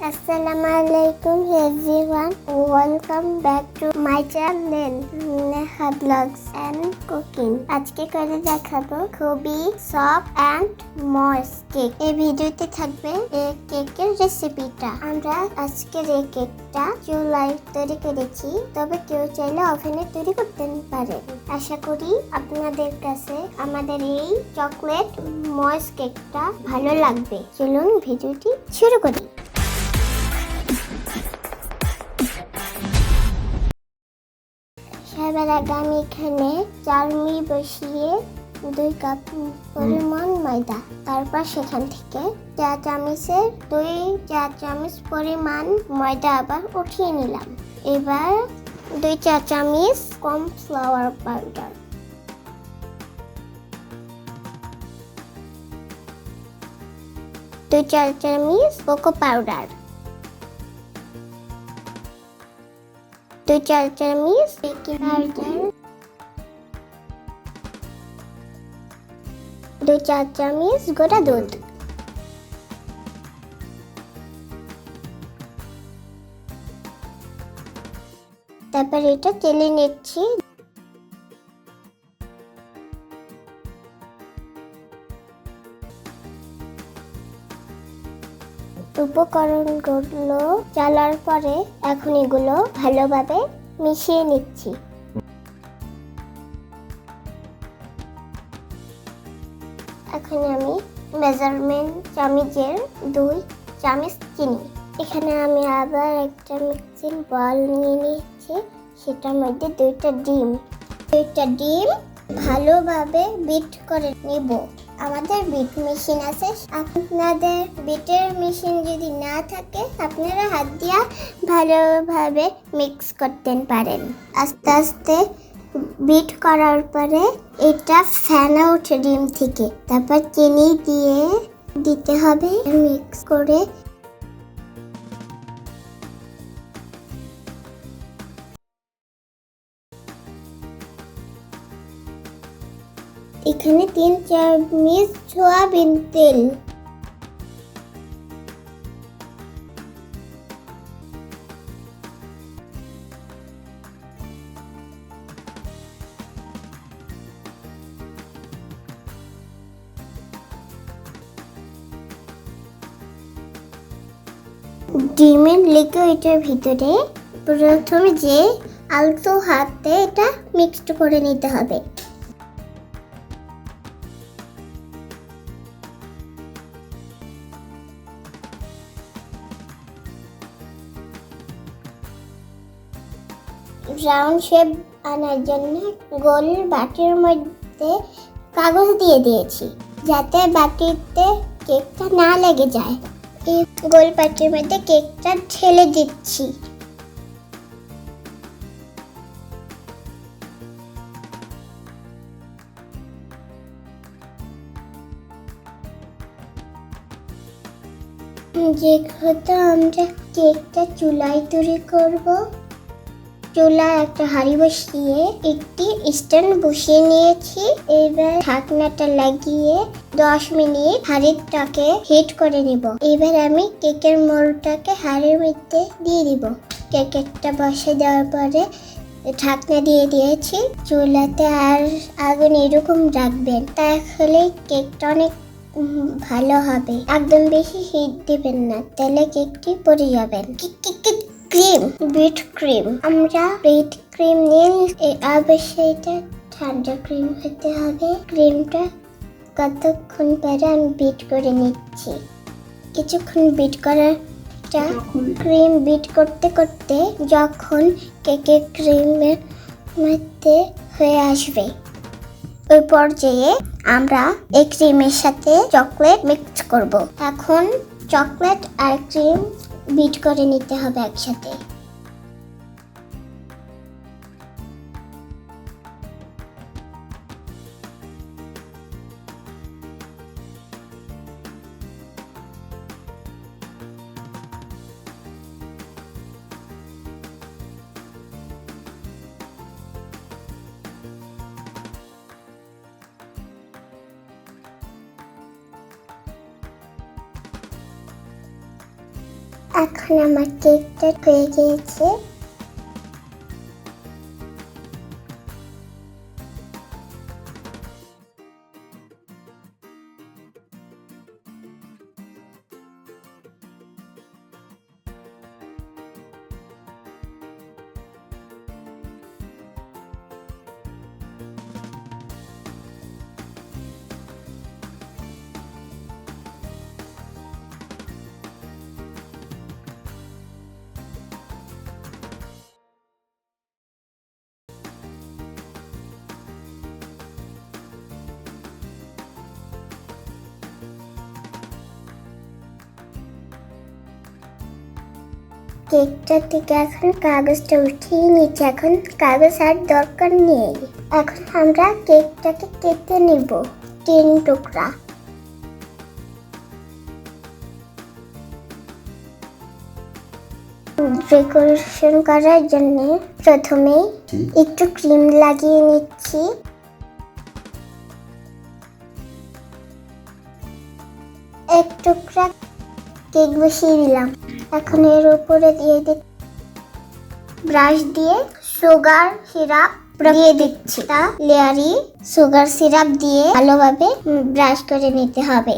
Assalamualaikum everyone. Welcome back to my channel Neha Vlogs and Cooking. আজকে করে দেখাবো খুবই সফট এন্ড ময়েস্ট কেক। এই ভিডিওতে থাকবে এই কেকের রেসিপিটা। আমরা আজকের এই কেকটা চুলায় তৈরি করেছি, তবে কেউ চাইলে ওভেনে তৈরি করতে পারেন। আশা করি আপনাদের কাছে আমাদের এই চকলেট ময়েস্ট কেকটা ভালো লাগবে। চলুন ভিডিওটি শুরু করি। সবার আগে আমি এখানে চালনি বসিয়ে 2 কাপ পরিমাণ ময়দা, তারপর সেখান থেকে 4 চামচ পরিমাণ ময়দা আবার উঠিয়ে নিলাম। এবার 2 চা চামচ কর্নফ্লাওয়ার পাউডার, 2 চা চামচ কোকো পাউডার, 2 চা চামচ বেকিং পাউডার, 2 চা চামচ গোটা দুধ, তারপর এটা চেলে নিচ্ছি। উপকরণগুলো চালার পরে এখন এগুলো ভালোভাবে মিশিয়ে নিচ্ছি। এখন আমি মেজারমেন্ট চামচের 2 চামচ চিনি, এখানে আমি আবার একটা মিক্সিং বল নিয়ে নিয়েছি, সেটার মধ্যে 2টা ডিম ভালোভাবে বিট করে নেব। আমাদের বিট মেশিন আছে, আপনাদের বিটের মেশিন যদি না থাকে আপনারা হাত দিয়ে ভালোভাবে মিক্স করতে পারেন। আস্তে আস্তে বিট করার পরে এটা ফেনা ওঠে ডিম থেকে, তারপর চিনি দিয়ে দিতে হবে, মিক্স করে এখানে 3 চামচ সয়াবিন তেল, ডিমের লিকুইডের ভিতরে প্রথমে যে আলতো হাতে এটা মিক্সড করে নিতে হবে। রাউন্ড শেপ আনার জন্য গোল বাটির মধ্যে কাগজ দিয়ে দিয়েছি, যাতে বাটিতে কেকটা না লেগে যায়। এই গোল বাটির মধ্যে কেকটা ঢেলে দিচ্ছি। যেহেতু আমরা কেকটা চুলায় তৈরি করব, চুলায় একটা হাঁড়ি বসিয়ে একটি স্ট্যান্ড বসিয়ে নিয়েছি। এবার ঢাকনাটা লাগিয়ে 10 মিনিট হাঁড়িটাকে হিট করে নিব। এবার আমি কেকের মোলটাকে হাঁড়ির মধ্যে দিয়ে দিব। কেকটা বসে দেওয়ার পরে ঢাকনা দিয়ে দিয়েছি। চুলাতে আর আগুন এরকম রাখবেন, তাহলে কেকটা অনেক ভালো হবে। একদম বেশি হিট দিবেন না, তাহলে কেকটি পড়ে যাবেন। বিট ক্রিম, আমরা বিট ক্রিম নিয়ে অবশ্যই এটা ঠান্ডা ক্রিম হতে হবে। ক্রিমটা কতক্ষণ পরে আমি বিট করে নিচ্ছি। কিছুক্ষণ বিট করার ক্রিম বিট করতে করতে যখন কেকের ক্রিমের মধ্যে হয়ে আসবে, ওই পর্যায়ে আমরা এই ক্রিমের সাথে চকলেট মিক্স করব। এখন চকলেট আর ক্রিম বিট করে নিতে হবে একসাথে। এখন আমার কেকটা হয়ে গিয়েছে। কেকটা থেকে এখন কাগজটা উঠিয়ে নিচ্ছি। এখন কাগজ আর দরকার নেই। এখন আমরা কেকটাকে কেটে নিব 3 টুকরা। ডেকোরেশন করার জন্য প্রথমেই একটু ক্রিম লাগিয়ে নিচ্ছি। এক টুকরা কেক বসিয়ে দিলাম। এখন এর উপরে দিয়ে ব্রাশ দিয়ে সুগার সিরাপ দিয়ে দিচ্ছি। তা লেয়ারি সুগার সিরাপ দিয়ে ভালোভাবে ব্রাশ করে নিতে হবে।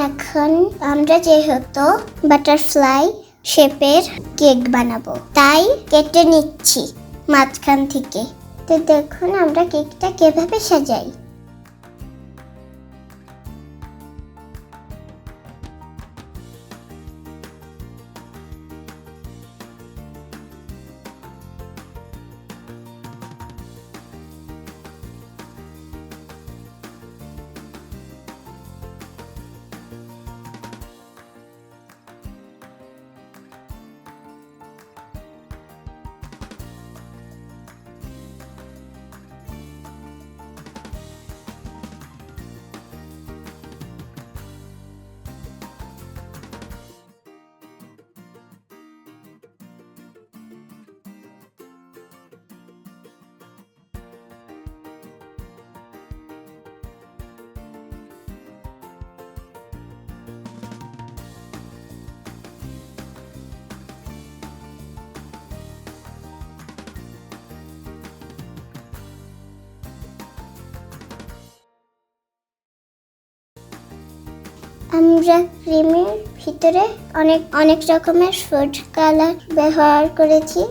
এখন আমরা যেহেতু বাটারফ্লাই শেপের কেক বানাবো, তাই কেটে নিচ্ছি মাঝখান থেকে। তো দেখুন আমরা কেকটা কিভাবে সাজাই। আমরা ক্রিমের ভিতরে অনেক রকমের ফুড কালার ব্যবহার করেছি।